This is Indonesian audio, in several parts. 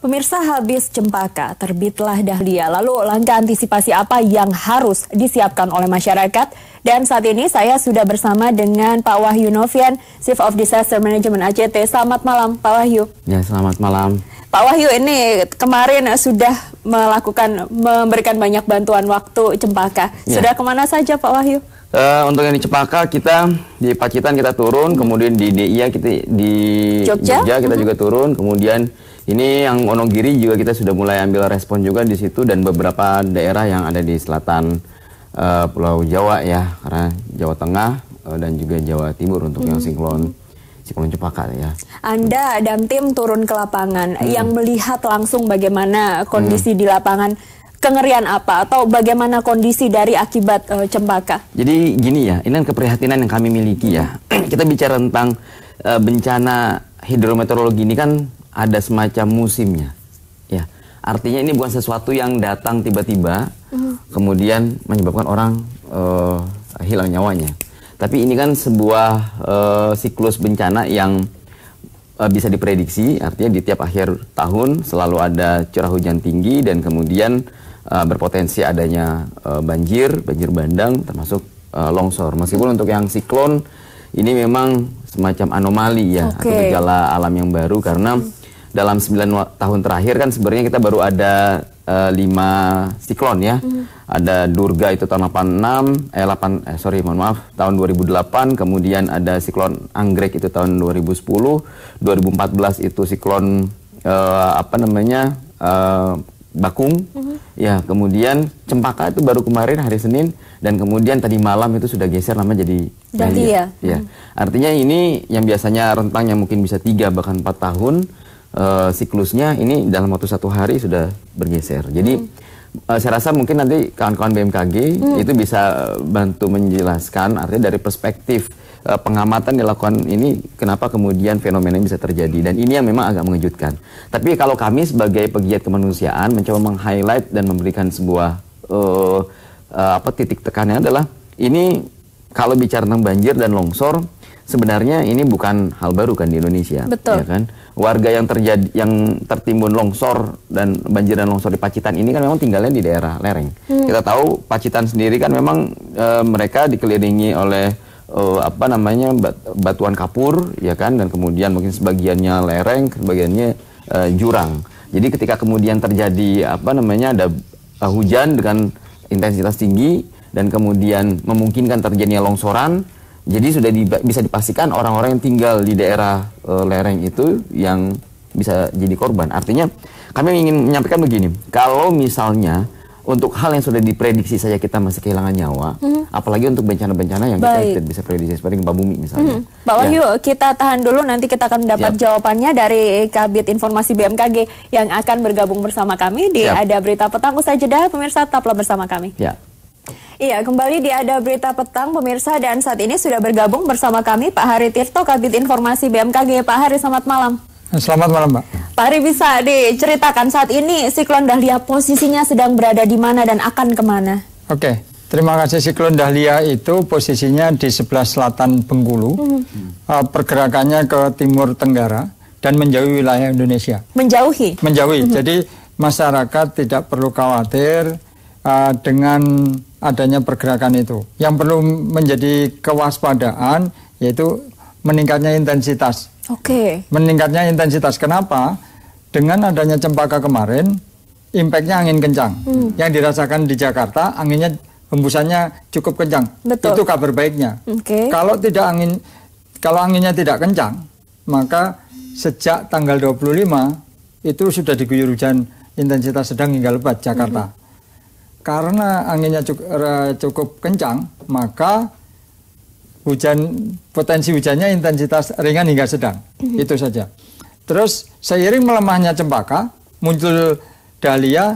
Pemirsa, habis cempaka, terbitlah dahlia. Lalu langkah antisipasi apa yang harus disiapkan oleh masyarakat? Dan saat ini saya sudah bersama dengan Pak Wahyu Novian, Chief of Disaster Management ACT. Selamat malam, Pak Wahyu. Ya, selamat malam. Pak Wahyu, ini kemarin sudah memberikan banyak bantuan waktu cempaka. Ya. Sudah kemana saja, Pak Wahyu? Untuk yang di Cempaka, kita di Pacitan kita turun, kemudian di DIA kita di Jogja kita juga turun, kemudian ini yang Wonogiri juga kita sudah mulai ambil respon juga di situ, dan beberapa daerah yang ada di selatan Pulau Jawa ya, karena Jawa Tengah dan juga Jawa Timur untuk yang siklon Cempaka ya. Anda dan tim turun ke lapangan yang melihat langsung bagaimana kondisi di lapangan. Kengerian apa atau bagaimana kondisi dari akibat cempaka? Jadi gini ya, ini kan keprihatinan yang kami miliki ya. Kita bicara tentang bencana hidrometeorologi ini kan ada semacam musimnya. Ya, artinya ini bukan sesuatu yang datang tiba-tiba kemudian menyebabkan orang hilang nyawanya. Tapi ini kan sebuah siklus bencana yang bisa diprediksi, artinya di tiap akhir tahun selalu ada curah hujan tinggi dan kemudian berpotensi adanya banjir bandang termasuk longsor. Meskipun untuk yang siklon ini memang semacam anomali ya, atau gejala alam yang baru, karena dalam 9 tahun terakhir kan sebenarnya kita baru ada 5 siklon ya. Ada Durga itu tahun tahun 2008, kemudian ada siklon Anggrek itu tahun 2010, 2014 itu siklon Bakung, ya, kemudian Cempaka itu baru kemarin hari Senin, dan kemudian tadi malam itu sudah geser nama jadi dahlia. Ya. Artinya ini yang biasanya rentangnya mungkin bisa 3 bahkan 4 tahun siklusnya, ini dalam waktu 1 hari sudah bergeser. Jadi saya rasa mungkin nanti kawan-kawan BMKG itu bisa bantu menjelaskan, artinya dari perspektif pengamatan dilakukan ini, kenapa kemudian fenomena ini bisa terjadi, dan ini yang memang agak mengejutkan. Tapi kalau kami sebagai pegiat kemanusiaan mencoba meng-highlight dan memberikan sebuah titik tekannya adalah ini kalau bicara tentang banjir dan longsor, sebenarnya ini bukan hal baru kan di Indonesia. Betul. Ya kan? Warga yang tertimbun longsor dan banjir dan longsor di Pacitan ini kan memang tinggalnya di daerah lereng. Kita tahu Pacitan sendiri kan memang mereka dikelilingi oleh batuan kapur ya kan, dan kemudian mungkin sebagiannya lereng, sebagiannya jurang. Jadi ketika kemudian terjadi ada hujan dengan intensitas tinggi dan kemudian memungkinkan terjadinya longsoran, jadi sudah bisa dipastikan orang-orang yang tinggal di daerah lereng itu yang bisa jadi korban. Artinya kami ingin menyampaikan begini, kalau misalnya untuk hal yang sudah diprediksi saja kita masih kehilangan nyawa, apalagi untuk bencana-bencana yang kita tidak bisa prediksi, seperti gempa bumi misalnya. Pak Wahyu, kita tahan dulu, nanti kita akan mendapat jawabannya dari Kabit Informasi BMKG yang akan bergabung bersama kami di Ada Berita Petang. Usai jeda, pemirsa tetaplah bersama kami. Iya, kembali di Ada Berita Petang, pemirsa, dan saat ini sudah bergabung bersama kami Pak Hari Tirto, Kabit Informasi BMKG. Pak Hari, selamat malam. Selamat malam, Mbak. Pak Hari, bisa diceritakan saat ini siklon Dahlia posisinya sedang berada di mana dan akan kemana? Oke, terima kasih. Siklon Dahlia itu posisinya di sebelah selatan Bengkulu, pergerakannya ke timur tenggara dan menjauhi wilayah Indonesia. Menjauhi? Menjauhi. Jadi masyarakat tidak perlu khawatir dengan adanya pergerakan itu. Yang perlu menjadi kewaspadaan yaitu meningkatnya intensitas. Meningkatnya intensitas. Kenapa? Dengan adanya cempaka kemarin, impactnya angin kencang. Yang dirasakan di Jakarta, hembusannya cukup kencang. Betul. Itu kabar baiknya. Kalau anginnya tidak kencang, maka sejak tanggal 25 itu sudah diguyur hujan intensitas sedang hingga lebat Jakarta. Karena anginnya cukup kencang, maka potensi hujannya intensitas ringan hingga sedang. Itu saja. Terus seiring melemahnya cempaka, muncul dahlia,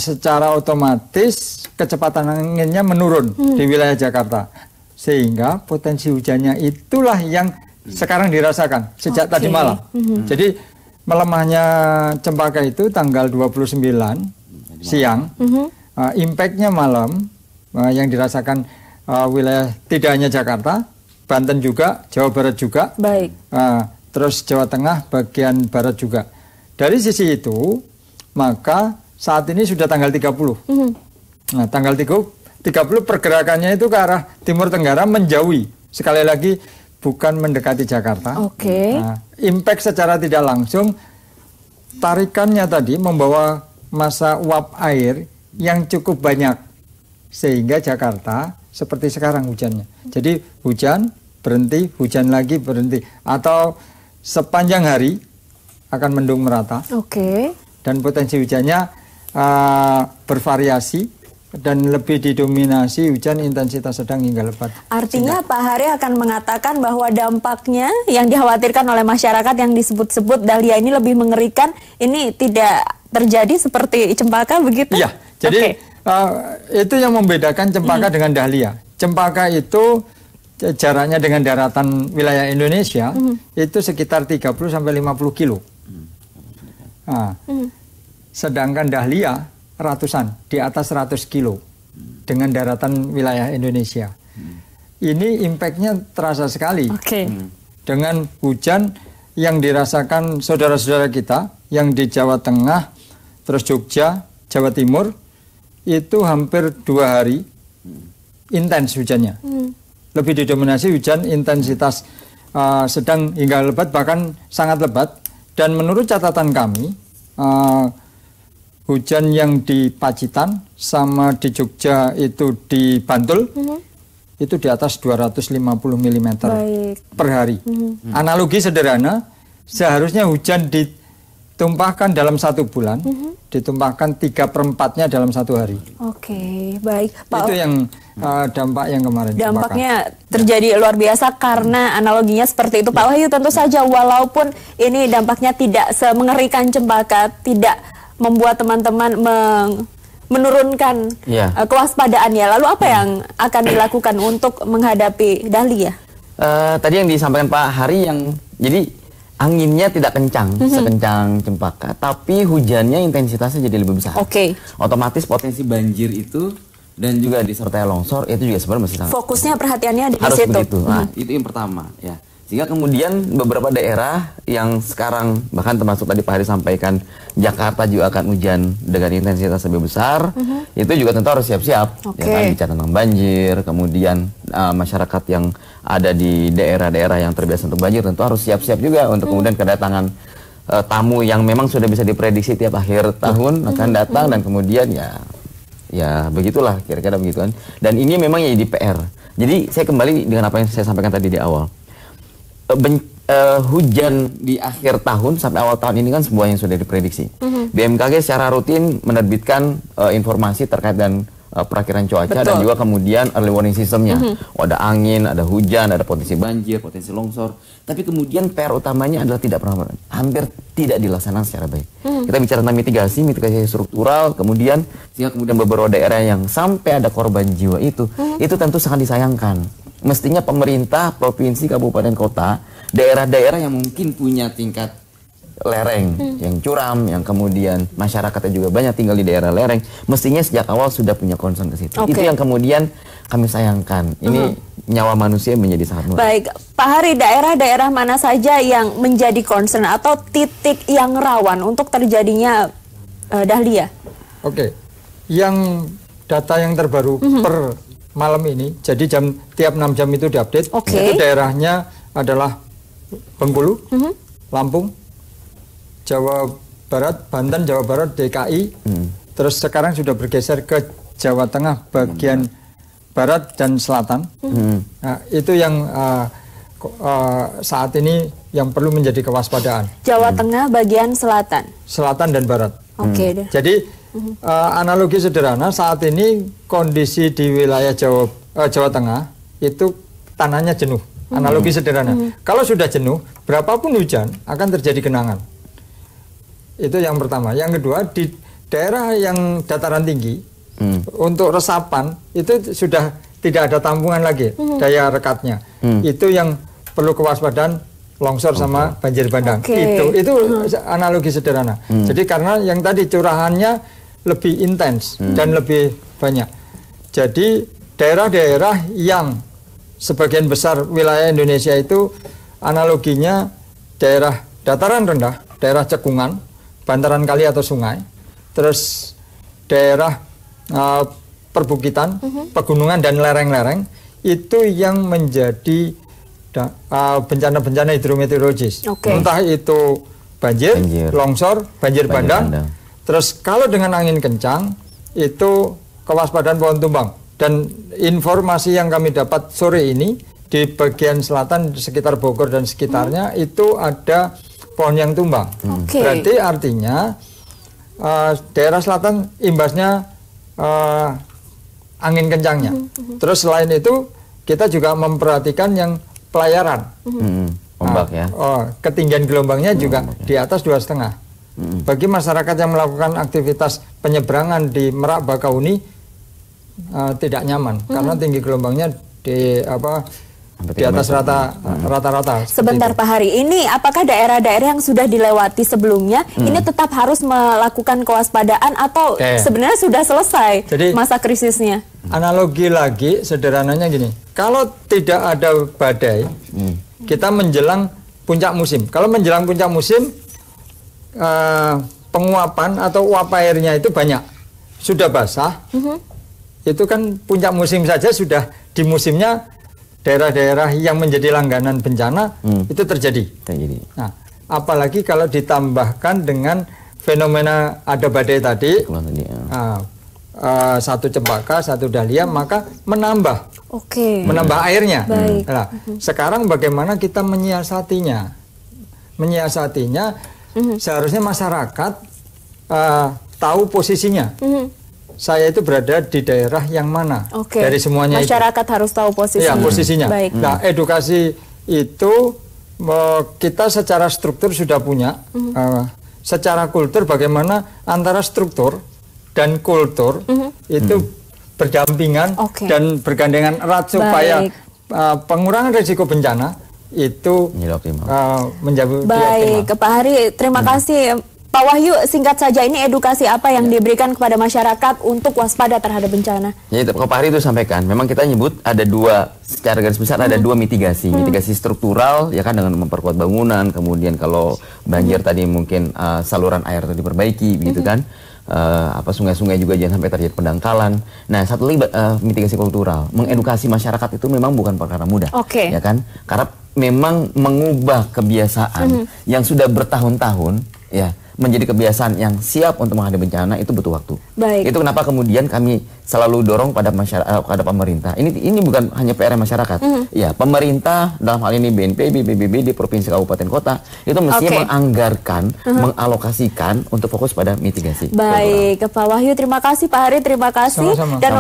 secara otomatis kecepatan anginnya menurun di wilayah Jakarta. Sehingga potensi hujannya itulah yang sekarang dirasakan sejak tadi malam. Jadi melemahnya cempaka itu tanggal 29 siang, impactnya malam yang dirasakan wilayah tidak hanya Jakarta, Banten juga, Jawa Barat juga, terus Jawa Tengah bagian barat juga. dari sisi itu, maka saat ini sudah tanggal 30. Nah, tanggal 30 pergerakannya itu ke arah timur tenggara menjauhi. Sekali lagi, bukan mendekati Jakarta. Nah, impact secara tidak langsung, tarikannya tadi membawa massa uap air yang cukup banyak. Sehingga Jakarta seperti sekarang hujannya. Jadi hujan, berhenti, hujan lagi, berhenti. Atau sepanjang hari akan mendung merata. Dan potensi hujannya bervariasi dan lebih didominasi hujan intensitas sedang hingga lebat. Artinya Pak Hari akan mengatakan bahwa dampaknya yang dikhawatirkan oleh masyarakat yang disebut-sebut dahlia ini lebih mengerikan, ini tidak terjadi seperti cempaka begitu? Iya, jadi itu yang membedakan cempaka dengan dahlia. Cempaka itu jaraknya dengan daratan wilayah Indonesia itu sekitar 30-50 kilo. Nah, sedangkan dahlia ratusan, di atas 100 kilo dengan daratan wilayah Indonesia. Ini impactnya terasa sekali. Dengan hujan yang dirasakan saudara-saudara kita yang di Jawa Tengah, terus Jogja, Jawa Timur, itu hampir 2 hari intens hujannya. Lebih didominasi hujan intensitas sedang hingga lebat, bahkan sangat lebat. Dan menurut catatan kami, hujan yang di Pacitan sama di Jogja itu di Bantul itu di atas 250 mm per hari. Analogi sederhana, seharusnya hujan ditumpahkan dalam 1 bulan, ditumpahkan 3/4-nya dalam 1 hari. Baik. Pak, itu yang dampak yang kemarin. Dampaknya terjadi luar biasa karena analoginya seperti itu. Pak Wahyu, tentu saja walaupun ini dampaknya tidak semengerikan cempaka, tidak membuat teman-teman menurunkan kewaspadaannya. Lalu apa yang akan dilakukan untuk menghadapi dahlia? Tadi yang disampaikan Pak Hari, yang jadi anginnya tidak kencang sekencang cempaka, tapi hujannya intensitasnya jadi lebih besar. Otomatis potensi banjir itu dan juga disertai longsor itu juga sebenarnya masih sangat. Fokusnya perhatiannya di harus situ. Begitu. Nah, itu yang pertama ya. Sehingga kemudian beberapa daerah yang sekarang bahkan termasuk tadi Pak Hari sampaikan Jakarta juga akan hujan dengan intensitas lebih besar, itu juga tentu harus siap-siap. Ya kan, bicara tentang banjir, kemudian masyarakat yang ada di daerah-daerah yang terbiasa untuk banjir tentu harus siap-siap juga untuk kemudian kedatangan tamu yang memang sudah bisa diprediksi tiap akhir tahun akan datang dan kemudian ya begitulah kira-kira begitu kan. Dan ini memang jadi PR. Jadi saya kembali dengan apa yang saya sampaikan tadi di awal. Hujan di akhir tahun sampai awal tahun ini kan sebuah yang sudah diprediksi. BMKG secara rutin menerbitkan informasi terkait dengan perakiraan cuaca dan juga kemudian early warning systemnya. Ada angin, ada hujan, ada potensi banjir, potensi longsor. Tapi kemudian PR utamanya adalah hampir tidak dilaksanakan secara baik. Kita bicara tentang mitigasi struktural, kemudian sehingga kemudian beberapa daerah yang sampai ada korban jiwa itu tentu sangat disayangkan. Mestinya pemerintah, provinsi, kabupaten, kota, daerah-daerah yang mungkin punya tingkat lereng, yang curam, yang kemudian masyarakatnya juga banyak tinggal di daerah lereng, mestinya sejak awal sudah punya concern ke situ. Itu yang kemudian kami sayangkan. Ini nyawa manusia menjadi sangat murah. Baik, Pak Hari, daerah-daerah mana saja yang menjadi concern atau titik yang rawan untuk terjadinya dahlia? Yang data yang terbaru per malam ini, jadi tiap 6 jam itu diupdate. Itu daerahnya adalah Bengkulu, Lampung, Jawa Barat, Banten, Jawa Barat, DKI. Terus sekarang sudah bergeser ke Jawa Tengah bagian Barat dan Selatan. Nah, itu yang saat ini yang perlu menjadi kewaspadaan. Jawa Tengah bagian Selatan. Selatan dan Barat. Jadi analogi sederhana, saat ini kondisi di wilayah Jawa Tengah itu tanahnya jenuh. Analogi sederhana. Kalau sudah jenuh, berapapun hujan akan terjadi genangan. Itu yang pertama. Yang kedua, di daerah yang dataran tinggi, untuk resapan itu sudah tidak ada tampungan lagi daya rekatnya. Itu yang perlu kewaspadaan, longsor sama banjir bandang. Itu analogi sederhana. Jadi karena yang tadi curahannya lebih intens dan lebih banyak. Jadi daerah-daerah yang sebagian besar wilayah Indonesia itu analoginya daerah dataran rendah, daerah cekungan, bantaran kali atau sungai, terus daerah perbukitan, pegunungan dan lereng-lereng itu yang menjadi bencana-bencana hidrometeorologis. Entah itu banjir, longsor, banjir bandang. Terus kalau dengan angin kencang itu kewaspadaan pohon tumbang. Dan informasi yang kami dapat sore ini di bagian selatan di sekitar Bogor dan sekitarnya itu ada pohon yang tumbang. Berarti artinya daerah selatan imbasnya angin kencangnya. Terus selain itu kita juga memperhatikan yang pelayaran. Ombak ya. Ketinggian gelombangnya juga di atas 2,5. Bagi masyarakat yang melakukan aktivitas penyeberangan di Merak Bakauni tidak nyaman karena tinggi gelombangnya di atas rata-rata. Sebentar Pak Hari, ini apakah daerah-daerah yang sudah dilewati sebelumnya ini tetap harus melakukan kewaspadaan atau sebenarnya sudah selesai masa krisisnya? Analogi lagi sederhananya gini, kalau tidak ada badai, kita menjelang puncak musim. Kalau menjelang puncak musim, penguapan atau uap airnya itu banyak, sudah basah. Itu kan puncak musim saja sudah di musimnya daerah-daerah yang menjadi langganan bencana itu terjadi. Nah, apalagi kalau ditambahkan dengan fenomena ada badai tadi, satu cempaka, satu dahlia, maka menambah airnya. Nah, sekarang bagaimana kita menyiasatinya? Seharusnya masyarakat tahu posisinya. Saya itu berada di daerah yang mana dari semuanya. Masyarakat harus tahu posisinya. Ya, posisinya. Nah, edukasi itu kita secara struktur sudah punya. Secara kultur bagaimana antara struktur dan kultur itu berdampingan dan bergandengan erat supaya pengurangan risiko bencana itu menjadi optimal. Pak Hari, terima kasih. Pak Wahyu, singkat saja, ini edukasi apa yang diberikan kepada masyarakat untuk waspada terhadap bencana? Ya, Pak Hari itu sampaikan, memang kita nyebut ada dua, secara garis besar ada dua mitigasi. Mitigasi struktural, ya kan, dengan memperkuat bangunan, kemudian kalau banjir tadi mungkin saluran air tadi diperbaiki, gitu kan. Sungai-sungai juga jangan sampai terjadi pendangkalan. Nah, satu lagi mitigasi kultural, mengedukasi masyarakat itu memang bukan perkara mudah, ya kan? Karena memang mengubah kebiasaan yang sudah bertahun-tahun, ya, menjadi kebiasaan yang siap untuk menghadapi bencana itu butuh waktu. Itu kenapa kemudian kami selalu dorong pada masyarakat, pada pemerintah. Ini bukan hanya PR masyarakat. Ya, pemerintah dalam hal ini BNPB, BPBD, provinsi, kabupaten, kota itu mestinya menganggarkan, mengalokasikan untuk fokus pada mitigasi. Pak Wahyu, terima kasih. Pak Hari, terima kasih. Sama-sama. Dan